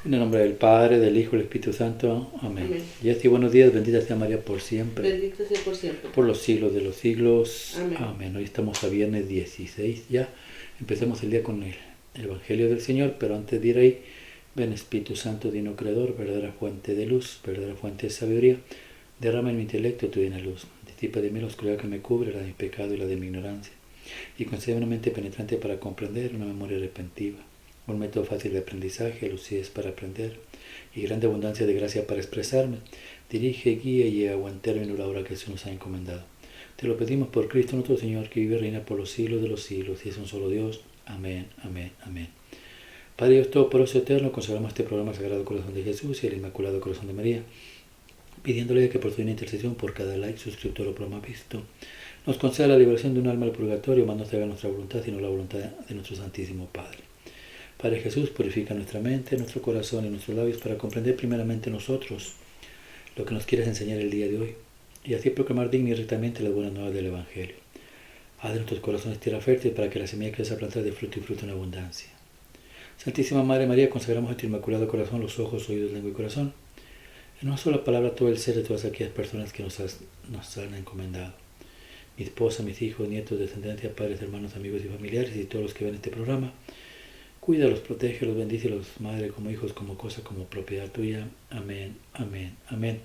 En el nombre del Padre, del Hijo y del Espíritu Santo. Amén. Amén. Y así buenos días, bendita sea María por siempre, Bendita sea por siempre. por los siglos de los siglos. Amén. Amén. Hoy estamos a viernes 16 ya. Empecemos el día con el Evangelio del Señor, pero antes de ir ahí, ven Espíritu Santo, Divino Creador, verdadera fuente de luz, verdadera fuente de sabiduría, derrama en mi intelecto tu divina luz. Disipa de mí la oscuridad que me cubre, la de mi pecado y la de mi ignorancia. Y concede una mente penetrante para comprender, una memoria repentiva, un método fácil de aprendizaje, lucidez para aprender y grande abundancia de gracia para expresarme. Dirige, guía y lleva a buen término la obra que Jesús nos ha encomendado. Te lo pedimos por Cristo nuestro Señor, que vive y reina por los siglos de los siglos, y es un solo Dios. Amén, amén, amén. Padre Dios Todopoderoso Eterno, consagramos este programa al Sagrado Corazón de Jesús y al Inmaculado Corazón de María, pidiéndole que por su intercesión, por cada like, suscriptor o programa visto, nos conceda la liberación de un alma del purgatorio, más no se haga nuestra voluntad, sino la voluntad de nuestro Santísimo Padre. Padre Jesús, purifica nuestra mente, nuestro corazón y nuestros labios para comprender primeramente nosotros lo que nos quieres enseñar el día de hoy y así proclamar digna y rectamente las buenas nuevas del Evangelio. Haz de nuestros corazones tierra fértil para que la semilla que vas a plantar de fruto y fruto en abundancia. Santísima Madre María, consagramos a tu Inmaculado Corazón los ojos, oídos, lengua y corazón. En una sola palabra todo el ser de todas aquellas personas que nos han encomendado. Mi esposa, mis hijos, nietos, descendencia, padres, hermanos, amigos y familiares y todos los que ven este programa. Cuídalos, protégelos, bendícelos, Madre, como hijos, como cosa, como propiedad tuya. Amén, amén, amén.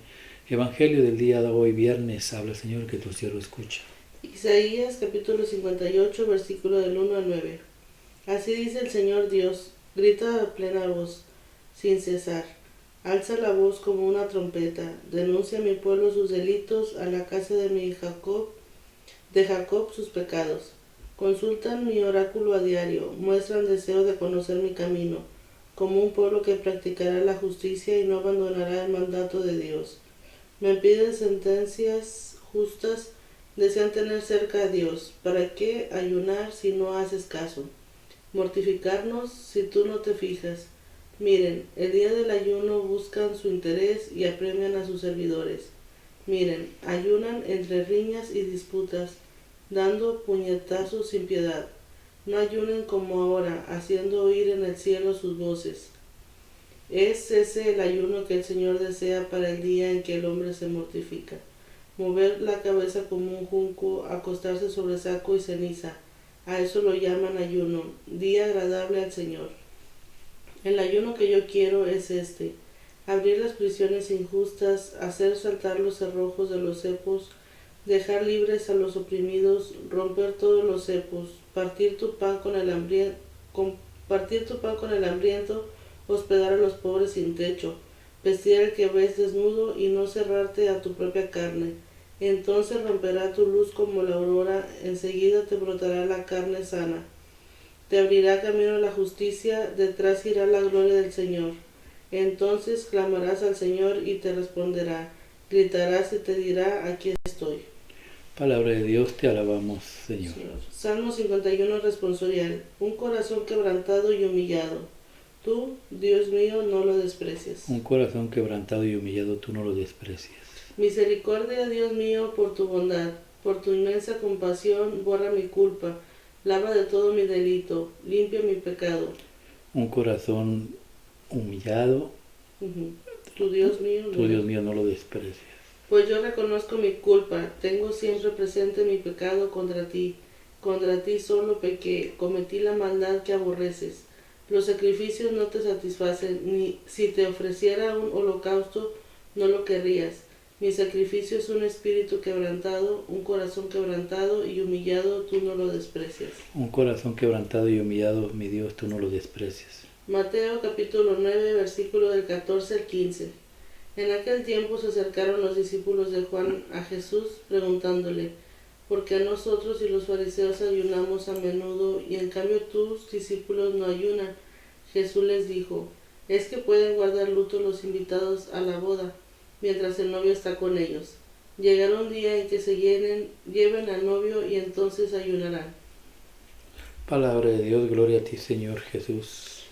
Evangelio del día de hoy, viernes, habla Señor, que tu siervo escucha. Isaías capítulo 58, versículo del 1 al 9. Así dice el Señor Dios, grita a plena voz, sin cesar. Alza la voz como una trompeta, denuncia a mi pueblo sus delitos, a la casa de Jacob sus pecados. Consultan mi oráculo a diario, muestran deseo de conocer mi camino, como un pueblo que practicará la justicia y no abandonará el mandato de Dios. Me piden sentencias justas, desean tener cerca a Dios. ¿Para qué ayunar si no haces caso? Mortificarnos si tú no te fijas. Miren, el día del ayuno buscan su interés y apremian a sus servidores. Miren, ayunan entre riñas y disputas, dando puñetazos sin piedad. No ayunen como ahora, haciendo oír en el cielo sus voces. Es ese el ayuno que el Señor desea para el día en que el hombre se mortifica. Mover la cabeza como un junco, acostarse sobre saco y ceniza. A eso lo llaman ayuno, día agradable al Señor. El ayuno que yo quiero es este: abrir las prisiones injustas, hacer saltar los cerrojos de los cepos, dejar libres a los oprimidos, romper todos los cepos, partir tu pan con el hambriento, hospedar a los pobres sin techo, vestir al que ves desnudo y no cerrarte a tu propia carne. Entonces romperá tu luz como la aurora, enseguida te brotará la carne sana. Te abrirá camino a la justicia, detrás irá la gloria del Señor. Entonces clamarás al Señor y te responderá, gritarás y te dirá, aquí estoy. Palabra de Dios, te alabamos, Señor. Salmo 51 responsorial. Un corazón quebrantado y humillado. Tú, Dios mío, no lo desprecias. Un corazón quebrantado y humillado, tú no lo desprecias. Misericordia, Dios mío, por tu bondad, por tu inmensa compasión, borra mi culpa, lava de todo mi delito, limpia mi pecado. Un corazón humillado, Tu Dios mío, no lo desprecias. Pues yo reconozco mi culpa, tengo siempre presente mi pecado contra ti solo pequé, cometí la maldad que aborreces. Los sacrificios no te satisfacen, ni si te ofreciera un holocausto no lo querrías. Mi sacrificio es un espíritu quebrantado, un corazón quebrantado y humillado, tú no lo desprecias. Un corazón quebrantado y humillado, mi Dios, tú no lo desprecias. Mateo capítulo 9, versículo del 14 al 15. En aquel tiempo se acercaron los discípulos de Juan a Jesús preguntándole, ¿por qué nosotros y los fariseos ayunamos a menudo y en cambio tus discípulos no ayunan? Jesús les dijo, es que pueden guardar luto los invitados a la boda, mientras el novio está con ellos. Llegará un día en que se lleven al novio y entonces ayunarán. Palabra de Dios, gloria a ti, Señor Jesús.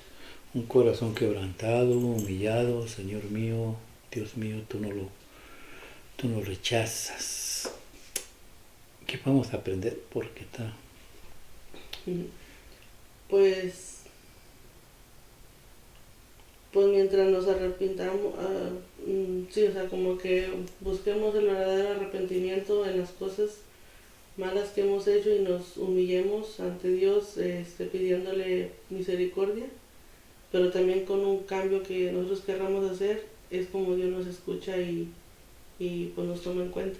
Un corazón quebrantado, humillado, Señor mío, Dios mío, tú no lo rechazas. ¿Qué podemos aprender? Porque está... Pues pues mientras nos arrepintamos, sí, o sea, como que busquemos el verdadero arrepentimiento en las cosas malas que hemos hecho y nos humillemos ante Dios, pidiéndole misericordia, pero también con un cambio que nosotros querramos hacer, es como Dios nos escucha y pues nos toma en cuenta.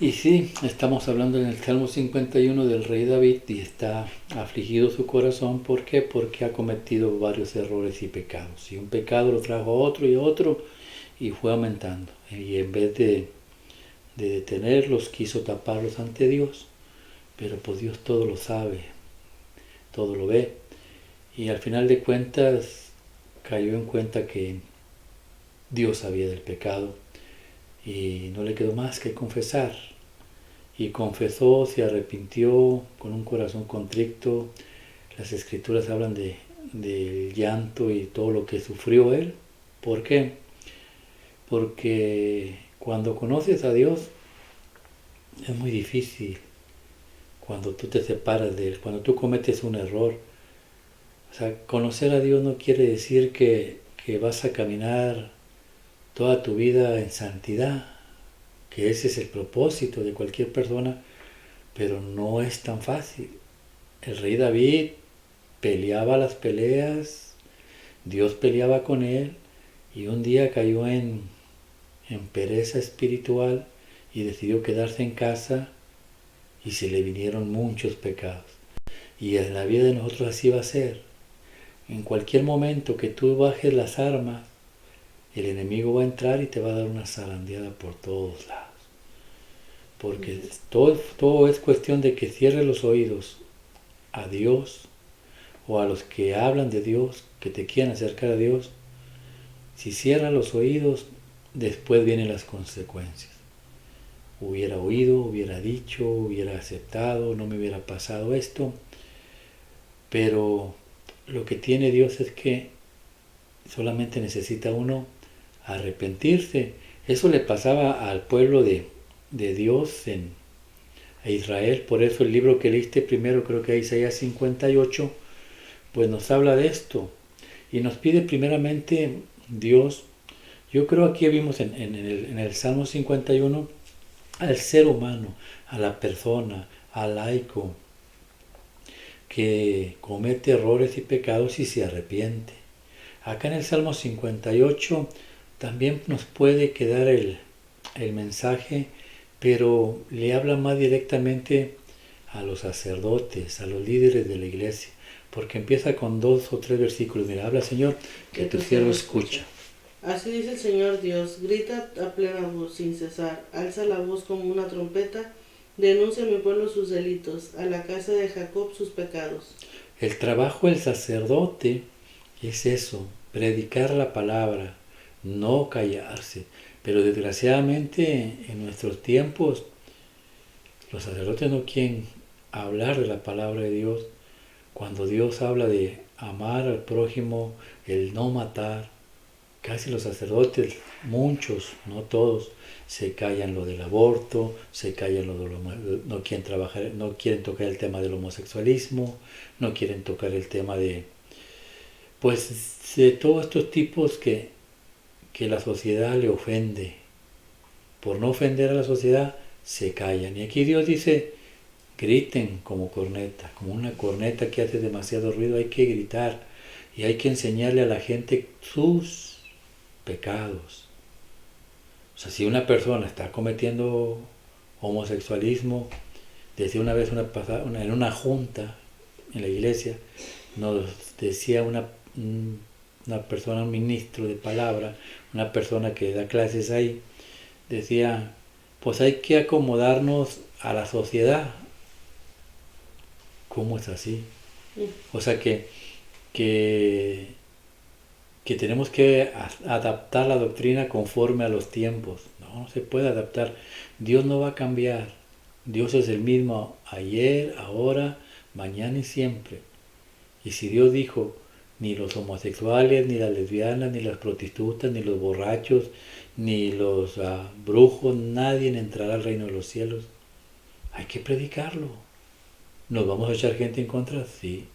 Y sí, estamos hablando en el Salmo 51 del rey David y está afligido su corazón. ¿Por qué? Porque ha cometido varios errores y pecados. Y un pecado lo trajo a otro y a otro y fue aumentando. Y en vez de detenerlos, quiso taparlos ante Dios. Pero pues Dios todo lo sabe, todo lo ve. Y al final de cuentas cayó en cuenta que Dios sabía del pecado y no le quedó más que confesar. Y confesó, se arrepintió con un corazón contrito. Las escrituras hablan del llanto y todo lo que sufrió él. ¿Por qué? Porque cuando conoces a Dios es muy difícil. Cuando tú te separas de Él, cuando tú cometes un error. O sea, conocer a Dios no quiere decir que vas a caminar toda tu vida en santidad, que ese es el propósito de cualquier persona, pero no es tan fácil. El rey David peleaba las peleas, Dios peleaba con él y un día cayó en pereza espiritual y decidió quedarse en casa y se le vinieron muchos pecados. Y en la vida de nosotros así va a ser. En cualquier momento que tú bajes las armas, el enemigo va a entrar y te va a dar una zarandeada por todos lados. Porque todo es cuestión de que cierres los oídos a Dios o a los que hablan de Dios, que te quieren acercar a Dios. Si cierras los oídos, después vienen las consecuencias. Hubiera oído, hubiera dicho, hubiera aceptado, no me hubiera pasado esto. Pero lo que tiene Dios es que solamente necesita uno arrepentirse. Eso le pasaba al pueblo de Dios a Israel. Por eso el libro que leíste primero, creo que es Isaías 58, pues nos habla de esto. Y nos pide primeramente Dios. Yo creo aquí vimos en el Salmo 51 al ser humano, a la persona, al laico, que comete errores y pecados y se arrepiente. Acá en el Salmo 58 también nos puede quedar el mensaje, pero le habla más directamente a los sacerdotes, a los líderes de la iglesia, porque empieza con 2 o 3 versículos. Mira, habla Señor, que tu siervo escucha. Así dice el Señor Dios, grita a plena voz sin cesar, alza la voz como una trompeta, denuncia a mi pueblo sus delitos, a la casa de Jacob sus pecados. El trabajo del sacerdote es eso, predicar la palabra, no callarse. Pero desgraciadamente en nuestros tiempos los sacerdotes no quieren hablar de la palabra de Dios. Cuando Dios habla de amar al prójimo, el no matar, casi los sacerdotes, muchos, no todos, se callan lo del aborto, se callan no quieren trabajar, no quieren tocar el tema del homosexualismo, no quieren tocar el tema de todos estos tipos que la sociedad le ofende. Por no ofender a la sociedad se callan. Y aquí Dios dice, griten como corneta, como una corneta que hace demasiado ruido, hay que gritar y hay que enseñarle a la gente sus pecados. O sea, si una persona está cometiendo homosexualismo, decía una vez en una junta en la iglesia, nos decía una persona, un ministro de palabra, una persona que da clases ahí, decía, pues hay que acomodarnos a la sociedad. ¿Cómo es así? O sea que tenemos que adaptar la doctrina conforme a los tiempos. No se puede adaptar. Dios no va a cambiar. Dios es el mismo ayer, ahora, mañana y siempre. Y si Dios dijo, ni los homosexuales, ni las lesbianas, ni las prostitutas, ni los borrachos, ni los brujos, nadie entrará al reino de los cielos, hay que predicarlo. ¿Nos vamos a echar gente en contra? Sí,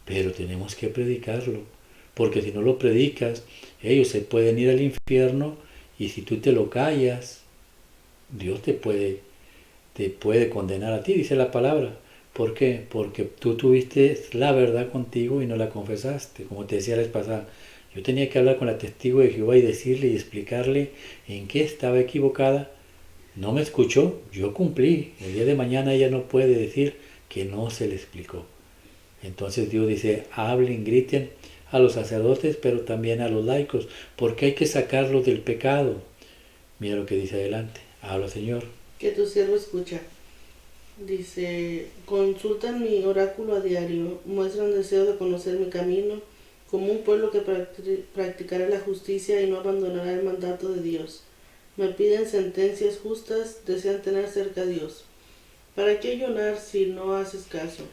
pero tenemos que predicarlo, porque si no lo predicas, ellos se pueden ir al infierno y si tú te lo callas, Dios te puede condenar a ti, dice la palabra. ¿Por qué? Porque tú tuviste la verdad contigo y no la confesaste. Como te decía la vez pasada, yo tenía que hablar con la testigo de Jehová y decirle y explicarle en qué estaba equivocada. No me escuchó, yo cumplí. El día de mañana ella no puede decir que no se le explicó. Entonces Dios dice, hablen, griten a los sacerdotes, pero también a los laicos, porque hay que sacarlos del pecado. Mira lo que dice adelante. Habla, Señor. Que tu siervo escucha. Dice, consultan mi oráculo a diario, muestran deseo de conocer mi camino, como un pueblo que practicará la justicia y no abandonará el mandato de Dios. Me piden sentencias justas, desean tener cerca a Dios. ¿Para qué llorar si no haces caso?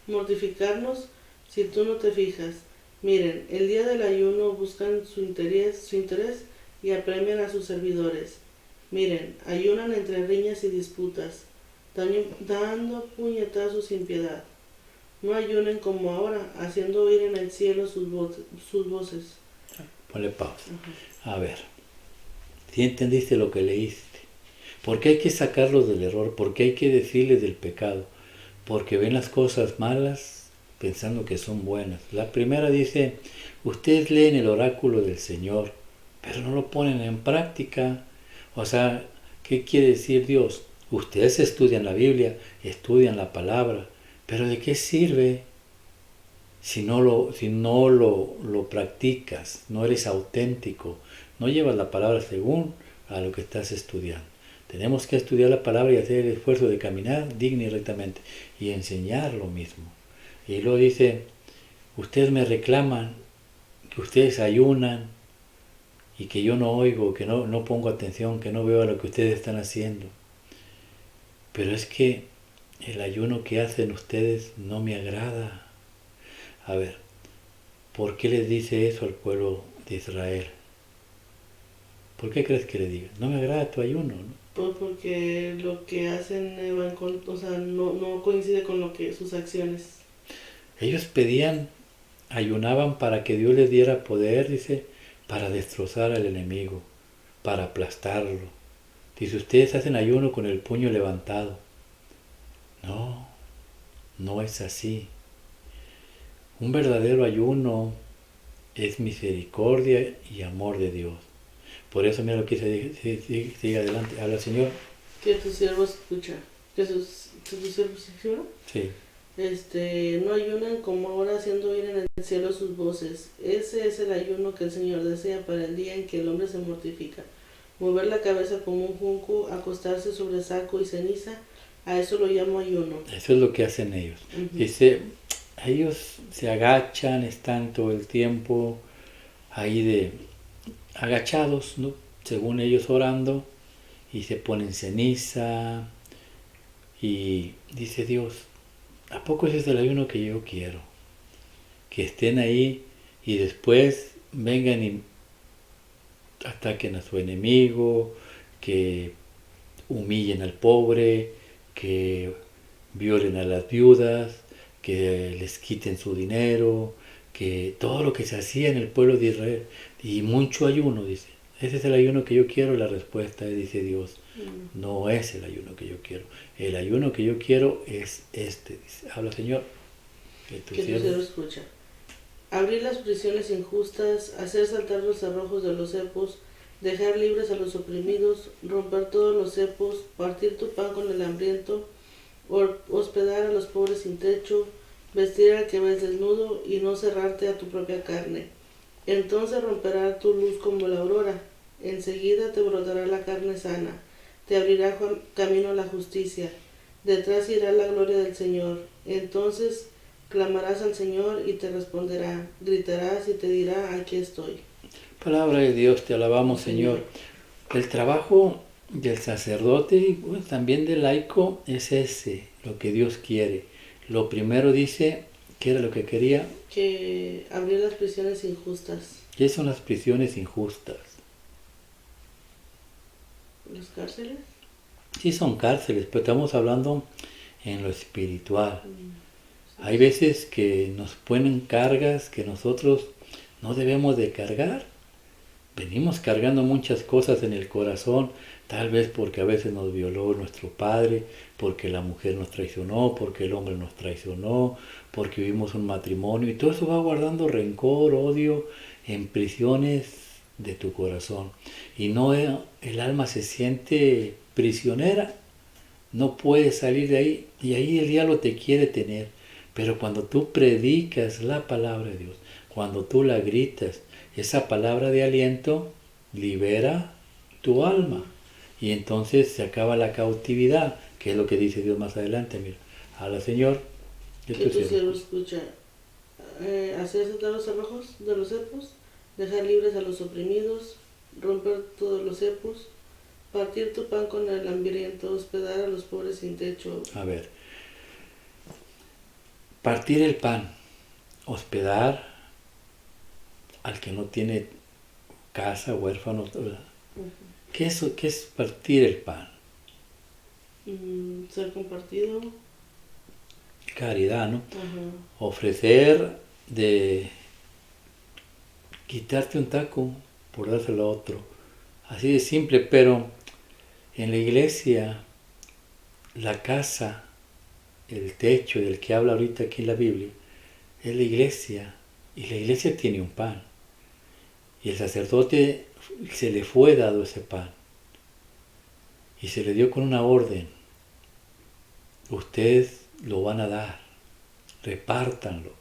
Mortificarnos si tú no te fijas. Miren, el día del ayuno buscan su interés y apremian a sus servidores. Miren, ayunan entre riñas y disputas, dando puñetazos sin piedad. No ayunen como ahora, haciendo oír en el cielo sus voces. Ponle pausa. A ver, si entendiste lo que leíste. ¿Por qué hay que sacarlos del error? ¿Por qué hay que decirles del pecado? Porque ven las cosas malas pensando que son buenas. La primera dice, ustedes leen el oráculo del Señor, pero no lo ponen en práctica. O sea, ¿qué quiere decir Dios? Ustedes estudian la Biblia, estudian la palabra, pero ¿de qué sirve si no lo practicas? No eres auténtico, no llevas la palabra según a lo que estás estudiando. Tenemos que estudiar la palabra y hacer el esfuerzo de caminar digna y rectamente y enseñar lo mismo. Y luego dice, ustedes me reclaman que ustedes ayunan y que yo no oigo, que no pongo atención, que no veo a lo que ustedes están haciendo. Pero es que el ayuno que hacen ustedes no me agrada. A ver, ¿por qué les dice eso al pueblo de Israel? ¿Por qué crees que le diga? No me agrada tu ayuno, ¿no? Pues porque lo que hacen no coincide con lo que sus acciones. Ellos ayunaban para que Dios les diera poder, dice, para destrozar al enemigo, para aplastarlo. Dice, ustedes hacen ayuno con el puño levantado. No, no es así. Un verdadero ayuno es misericordia y amor de Dios. Por eso mira lo que sigue adelante. Habla, Señor. Que tu siervo escucha. Que tu siervo escucha. Sí. No ayunan como ahora, haciendo oír en el cielo sus voces. Ese es el ayuno que el Señor desea para el día en que el hombre se mortifica. Mover la cabeza como un junco, acostarse sobre saco y ceniza, a eso lo llamo ayuno. Eso es lo que hacen ellos. Dice, ellos se agachan, están todo el tiempo ahí agachados, ¿no? Según ellos orando, y se ponen ceniza, y dice Dios, ¿a poco ese es el ayuno que yo quiero? Que estén ahí y después vengan y ataquen a su enemigo, que humillen al pobre, que violen a las viudas, que les quiten su dinero, que todo lo que se hacía en el pueblo de Israel, y mucho ayuno, dice. Ese es el ayuno que yo quiero. La respuesta es, dice Dios, no es el ayuno que yo quiero. El ayuno que yo quiero es este, dice. Habla, Señor. Que tu siervo escucha. Abrir las prisiones injustas, hacer saltar los cerrojos de los cepos, dejar libres a los oprimidos, romper todos los cepos, partir tu pan con el hambriento, hospedar a los pobres sin techo, vestir al que ves desnudo y no cerrarte a tu propia carne. Entonces romperá tu luz como la aurora, enseguida te brotará la carne sana, te abrirá camino a la justicia, detrás irá la gloria del Señor. Entonces clamarás al Señor y te responderá, gritarás y te dirá, aquí estoy. Palabra de Dios, te alabamos, Señor. El trabajo del sacerdote y también del laico es ese, lo que Dios quiere. Lo primero dice, ¿qué era lo que quería? Que abrir las prisiones injustas. ¿Qué son las prisiones injustas? ¿Las cárceles? Sí, son cárceles, pero estamos hablando en lo espiritual. Hay veces que nos ponen cargas que nosotros no debemos de cargar. Venimos cargando muchas cosas en el corazón, tal vez porque a veces nos violó nuestro padre, porque la mujer nos traicionó, porque el hombre nos traicionó, porque vivimos un matrimonio, y todo eso va guardando rencor, odio, en prisiones de tu corazón. Y no, el alma se siente prisionera, no puede salir de ahí, y ahí el diablo te quiere tener. Pero cuando tú predicas la palabra de Dios, cuando tú la gritas, esa palabra de aliento libera tu alma. Y entonces se acaba la cautividad, que es lo que dice Dios más adelante. Mira, habla Señor, que tu siervo escucha. Hacer saltar los cerrojos de los cepos, dejar libres a los oprimidos, romper todos los cepos, partir tu pan con el hambriento, hospedar a los pobres sin techo. A ver, partir el pan, hospedar al que no tiene casa, huérfano. ¿Qué es partir el pan? Ser compartido. Caridad, ¿no? Ajá. Ofrecer de quitarte un taco por dárselo a otro. Así de simple, pero en la iglesia, la casa, el techo del que habla ahorita aquí en la Biblia, es la iglesia. Y la iglesia tiene un pan. Y el sacerdote se le fue dado ese pan. Y se le dio con una orden. Ustedes lo van a dar. Repártanlo.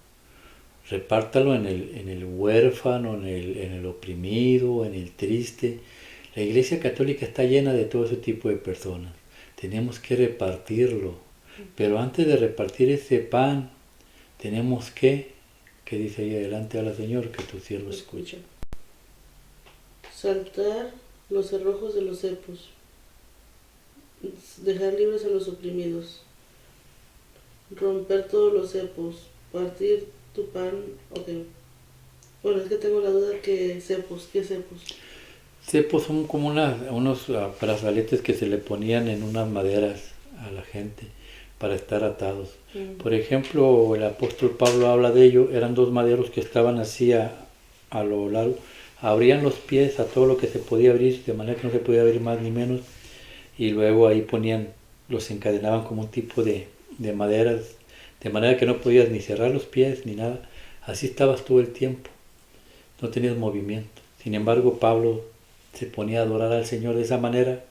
Repártalo en el huérfano, en el oprimido, en el triste. La iglesia católica está llena de todo ese tipo de personas. Tenemos que repartirlo. Pero antes de repartir ese pan, tenemos que dice ahí adelante a la Señor, que tu siervo escucha. Saltar los cerrojos de los cepos. Dejar libres a los oprimidos. Romper todos los cepos. Partir tu pan. Ok. Bueno, es que tengo la duda que cepos. ¿Qué cepos? Cepos son como unos brazaletes que se le ponían en unas maderas a la gente para estar atados. Por ejemplo, el apóstol Pablo habla de ello, eran dos maderos que estaban así a lo largo, abrían los pies a todo lo que se podía abrir, de manera que no se podía abrir más ni menos, y luego ahí los encadenaban como un tipo de maderas, de manera que no podías ni cerrar los pies ni nada, así estabas todo el tiempo, no tenías movimiento. Sin embargo, Pablo se ponía a adorar al Señor de esa manera,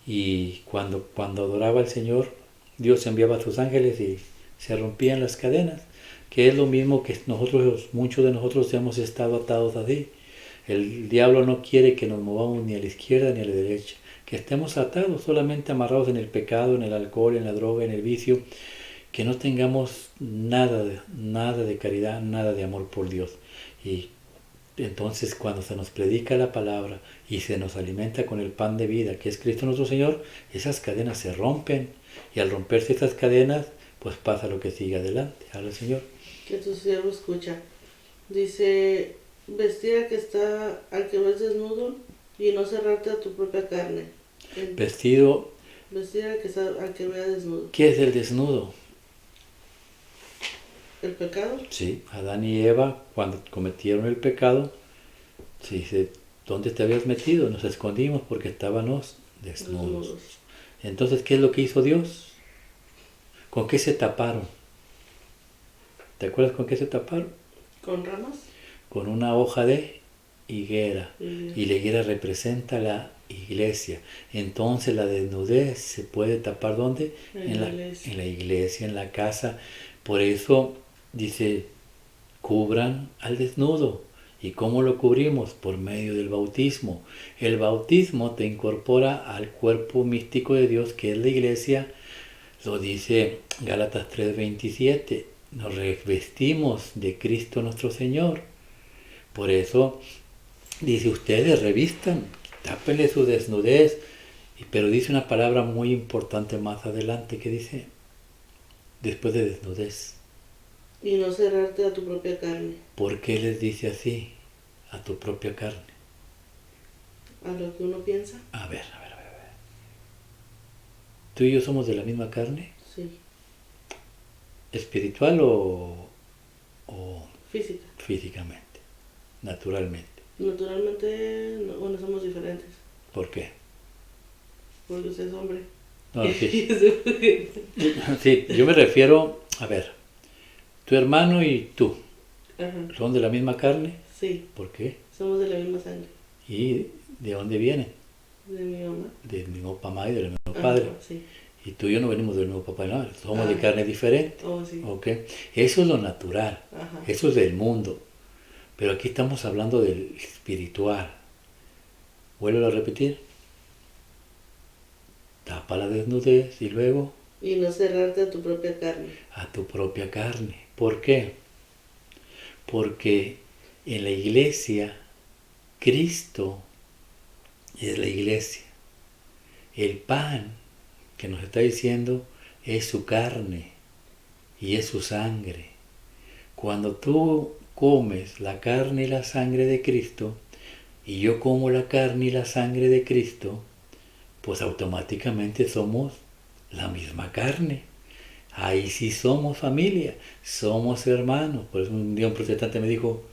y cuando adoraba al Señor, Dios enviaba a sus ángeles y se rompían las cadenas, que es lo mismo que muchos de nosotros hemos estado atados así. El diablo no quiere que nos movamos ni a la izquierda ni a la derecha, que estemos atados, solamente amarrados en el pecado, en el alcohol, en la droga, en el vicio, que no tengamos nada de caridad, nada de amor por Dios. Y entonces cuando se nos predica la palabra y se nos alimenta con el pan de vida, que es Cristo nuestro Señor, esas cadenas se rompen. Y al romperse esas cadenas, pues pasa lo que sigue adelante. Habla el Señor. Que tu siervo escucha. Dice, vestir al que ves desnudo y no cerrarte a tu propia carne. Vestido. Vestir al que vea desnudo. ¿Qué es el desnudo? ¿El pecado? Sí, Adán y Eva, cuando cometieron el pecado, se dice, ¿dónde te habías metido? Nos escondimos porque estábamos desnudos. Entonces, ¿qué es lo que hizo Dios? ¿Con qué se taparon? ¿Te acuerdas con qué se taparon? ¿Con ramas? Con una hoja de higuera. Y la higuera representa la iglesia. Entonces la desnudez se puede tapar ¿dónde? En la iglesia, en la casa. Por eso dice, cubran al desnudo. ¿Y cómo lo cubrimos? Por medio del bautismo. El bautismo te incorpora al cuerpo místico de Dios, que es la iglesia. Lo dice Gálatas 3:27. Nos revestimos de Cristo nuestro Señor. Por eso dice, ustedes revistan, tápenle su desnudez. Pero dice una palabra muy importante más adelante, que dice, después de desnudez. Y no cerrarte a tu propia carne. ¿Por qué les dice así? A tu propia carne. ¿A lo que uno piensa? A ver. ¿Tú y yo somos de la misma carne? Sí. ¿Espiritual o Física. físicamente? Naturalmente. Naturalmente, no somos diferentes. ¿Por qué? Porque usted es hombre. No, sí. Y yo soy mujer. Sí, yo me refiero, a ver, tu hermano y tú, Ajá. ¿son de la misma carne? Sí, ¿Por qué? somos de la misma sangre. ¿Y de dónde vienen? De mi mamá. Del mismo papá y del mismo Ajá, padre. sí. Y tú y yo no venimos del mismo papá y madre, somos de Ah. carne diferente. Oh, sí. ¿Ok? Eso es lo natural, Ajá. eso es del mundo. Pero aquí estamos hablando del espiritual. Vuelvo a repetir. Tapa la desnudez y luego Y no cerrarte a tu propia carne. a tu propia carne. ¿Por qué? Porque en la iglesia, Cristo es la iglesia. El pan que nos está diciendo es su carne y es su sangre. Cuando tú comes la carne y la sangre de Cristo, y yo como la carne y la sangre de Cristo, pues automáticamente somos la misma carne. Ahí sí somos familia, somos hermanos. Por eso un día un protestante me dijo,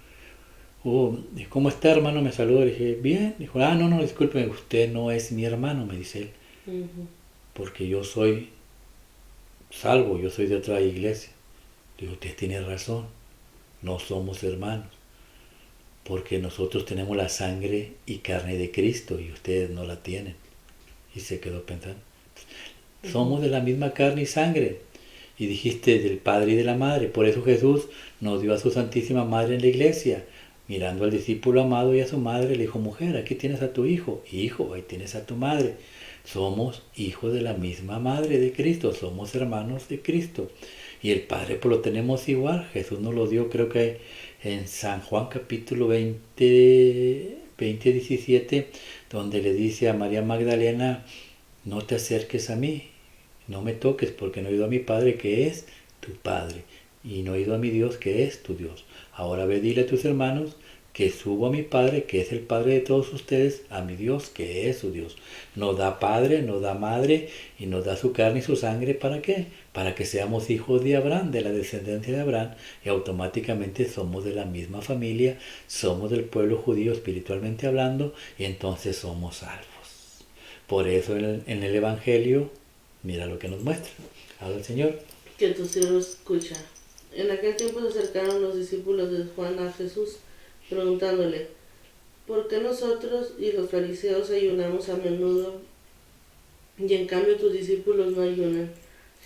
oh, ¿cómo está, hermano? Me saludó, le dije, bien. Dijo, no, discúlpeme, usted no es mi hermano, me dice él, porque yo soy salvo, yo soy de otra iglesia. Digo, usted tiene razón, no somos hermanos, porque nosotros tenemos la sangre y carne de Cristo y ustedes no la tienen. Y se quedó pensando, somos de la misma carne y sangre. Y dijiste del Padre y de la Madre. Por eso Jesús nos dio a su Santísima Madre en la iglesia. Mirando al discípulo amado y a su madre, le dijo, mujer, aquí tienes a tu hijo. Hijo, ahí tienes a tu madre. Somos hijos de la misma Madre de Cristo. Somos hermanos de Cristo. Y el Padre pues lo tenemos igual. Jesús nos lo dio, creo que en San Juan capítulo 20, 17, donde le dice a María Magdalena, no te acerques a mí, no me toques, porque no he ido a mi Padre que es tu Padre, y no he ido a mi Dios que es tu Dios. Ahora ve, dile a tus hermanos que subo a mi Padre, que es el Padre de todos ustedes, a mi Dios, que es su Dios. Nos da Padre, nos da Madre, y nos da su carne y su sangre, ¿para qué? Para que seamos hijos de Abraham, de la descendencia de Abraham, y automáticamente somos de la misma familia, somos del pueblo judío espiritualmente hablando, y entonces somos salvos. Por eso en el Evangelio, mira lo que nos muestra. Habla el Señor. Que tu siervo escucha. En aquel tiempo se acercaron los discípulos de Juan a Jesús, preguntándole, ¿por qué nosotros y los fariseos ayunamos a menudo y en cambio tus discípulos no ayunan?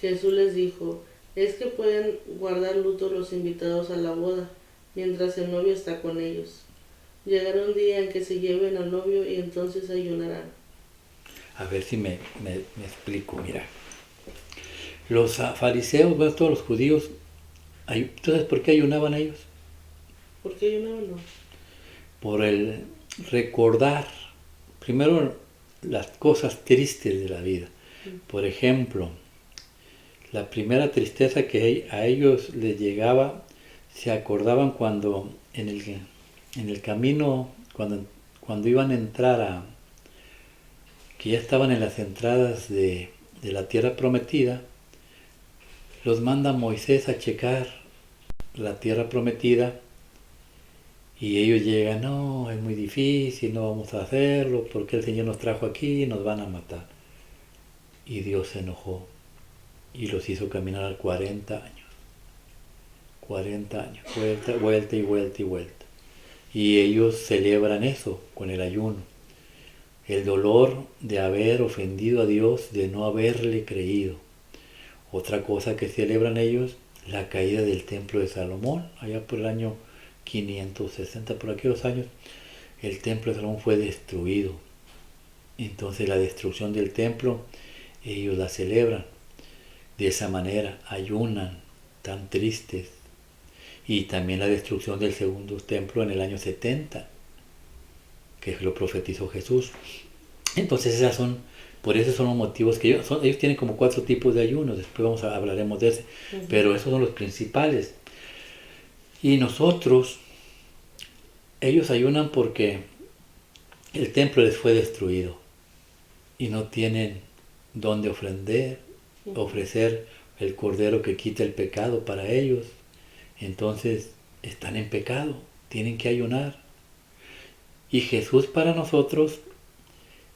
Jesús les dijo, es que pueden guardar luto los invitados a la boda, mientras el novio está con ellos. Llegará un día en que se lleven al novio y entonces ayunarán. A ver si me explico, mira. Los fariseos, bueno, todos los judíos, ¿tú sabes por qué ayunaban ellos? ¿Por qué ayunaban? No. Por el recordar, primero, las cosas tristes de la vida. Por ejemplo, la primera tristeza que a ellos les llegaba, se acordaban cuando en el camino, cuando iban a entrar que ya estaban en las entradas de la tierra prometida, los manda Moisés a checar la tierra prometida y ellos llegan, no, es muy difícil, no vamos a hacerlo, porque el Señor nos trajo aquí y nos van a matar. Y Dios se enojó y los hizo caminar 40 años. 40 años, vuelta y vuelta y vuelta. Y ellos celebran eso con el ayuno. El dolor de haber ofendido a Dios, de no haberle creído. Otra cosa que celebran ellos, la caída del templo de Salomón, allá por el año 560, por aquellos años, el templo de Salomón fue destruido. Entonces la destrucción del templo, ellos la celebran. De esa manera, ayunan, tan tristes. Y también la destrucción del segundo templo en el año 70, que lo profetizó Jesús. Entonces por eso son los motivos que ellos tienen como 4 tipos de ayunos, después hablaremos de ese, pero esos son los principales. Y ellos ayunan porque el templo les fue destruido y no tienen dónde ofrecer el Cordero que quita el pecado para ellos. Entonces están en pecado, tienen que ayunar. Y Jesús para nosotros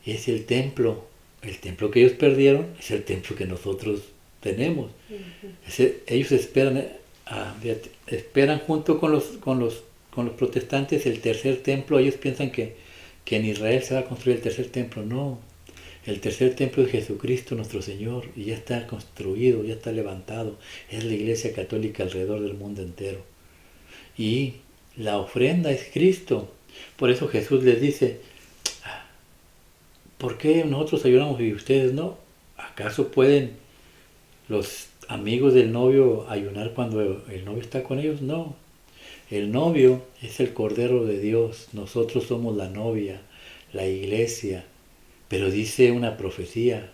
es el templo que ellos perdieron, es el templo que nosotros tenemos. Ellos esperan junto con los protestantes el tercer templo. Ellos piensan que en Israel se va a construir el tercer templo. No, el tercer templo es Jesucristo nuestro Señor, y ya está construido, ya está levantado. Es la Iglesia Católica alrededor del mundo entero. Y la ofrenda es Cristo. Por eso Jesús les dice, ¿por qué nosotros ayunamos y ustedes no? ¿Acaso pueden los amigos del novio ayunar cuando el novio está con ellos? No. El novio es el Cordero de Dios. Nosotros somos la novia, la iglesia. Pero dice una profecía,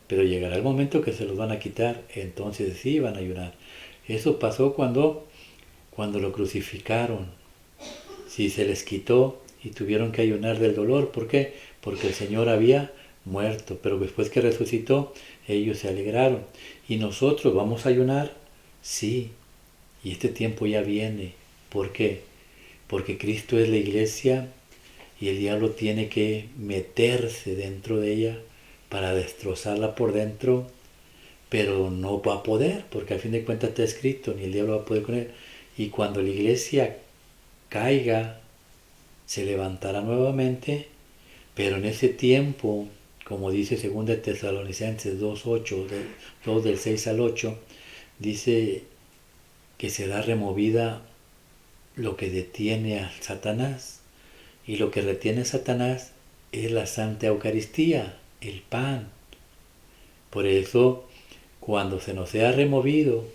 pero llegará el momento que se los van a quitar, entonces sí van a ayunar. Eso pasó cuando lo crucificaron. Sí, se les quitó y tuvieron que ayunar del dolor. ¿Por qué? Porque el Señor había muerto, pero después que resucitó, ellos se alegraron. ¿Y nosotros vamos a ayunar? Sí, y este tiempo ya viene. ¿Por qué? Porque Cristo es la iglesia y el diablo tiene que meterse dentro de ella para destrozarla por dentro, pero no va a poder, porque al fin de cuentas está escrito, ni el diablo va a poder con él. Y cuando la iglesia caiga, se levantará nuevamente, pero en ese tiempo, como dice 2 Tesalonicenses 2:8, 2 del 6 al 8, dice que será removida lo que detiene a Satanás, y lo que retiene a Satanás es la Santa Eucaristía, el pan. Por eso, cuando se nos sea removido,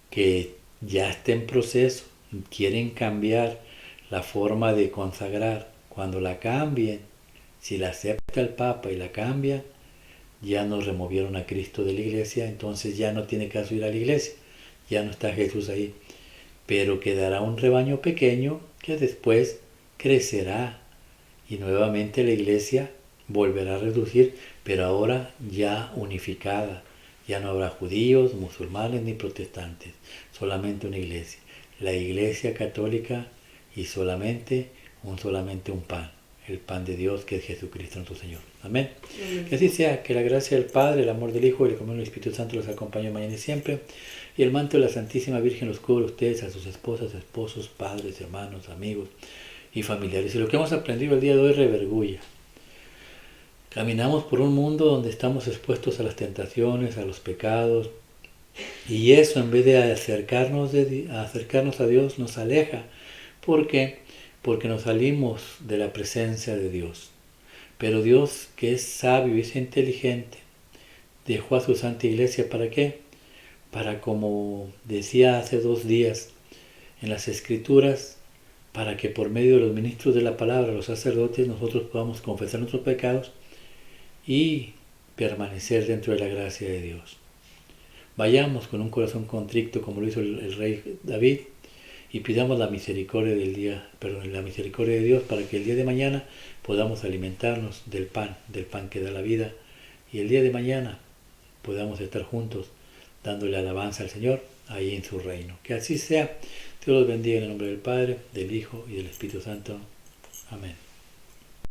que ya está en proceso, quieren cambiar la forma de consagrar, cuando la cambien, si la acepta el Papa y la cambian, ya nos removieron a Cristo de la iglesia, entonces ya no tiene caso ir a la iglesia, ya no está Jesús ahí. Pero quedará un rebaño pequeño que después crecerá y nuevamente la iglesia volverá a reducir, pero ahora ya unificada. Ya no habrá judíos, musulmanes ni protestantes, solamente una iglesia, la iglesia católica, y solamente un pan, el pan de Dios que es Jesucristo nuestro Señor. Amén. Amén. Que así sea, que la gracia del Padre, el amor del Hijo y el comunión del Espíritu Santo los acompañe mañana y siempre, y el manto de la Santísima Virgen los cubra a ustedes, a sus esposas, esposos, padres, hermanos, amigos y familiares. Y lo que hemos aprendido el día de hoy, revergulla. Caminamos por un mundo donde estamos expuestos a las tentaciones, a los pecados, y eso, en vez de acercarnos a Dios, nos aleja. ¿Por qué? Porque nos salimos de la presencia de Dios. Pero Dios, que es sabio y es inteligente, dejó a su Santa Iglesia, ¿para qué? Para, como decía hace 2 días en las Escrituras, para que por medio de los ministros de la palabra, los sacerdotes, nosotros podamos confesar nuestros pecados y permanecer dentro de la gracia de Dios. Vayamos con un corazón contrito, como lo hizo el rey David, y pidamos la misericordia la misericordia de Dios, para que el día de mañana podamos alimentarnos del pan que da la vida, y el día de mañana podamos estar juntos dándole alabanza al Señor ahí en su reino. Que así sea. Dios los bendiga en el nombre del Padre, del Hijo y del Espíritu Santo. Amén.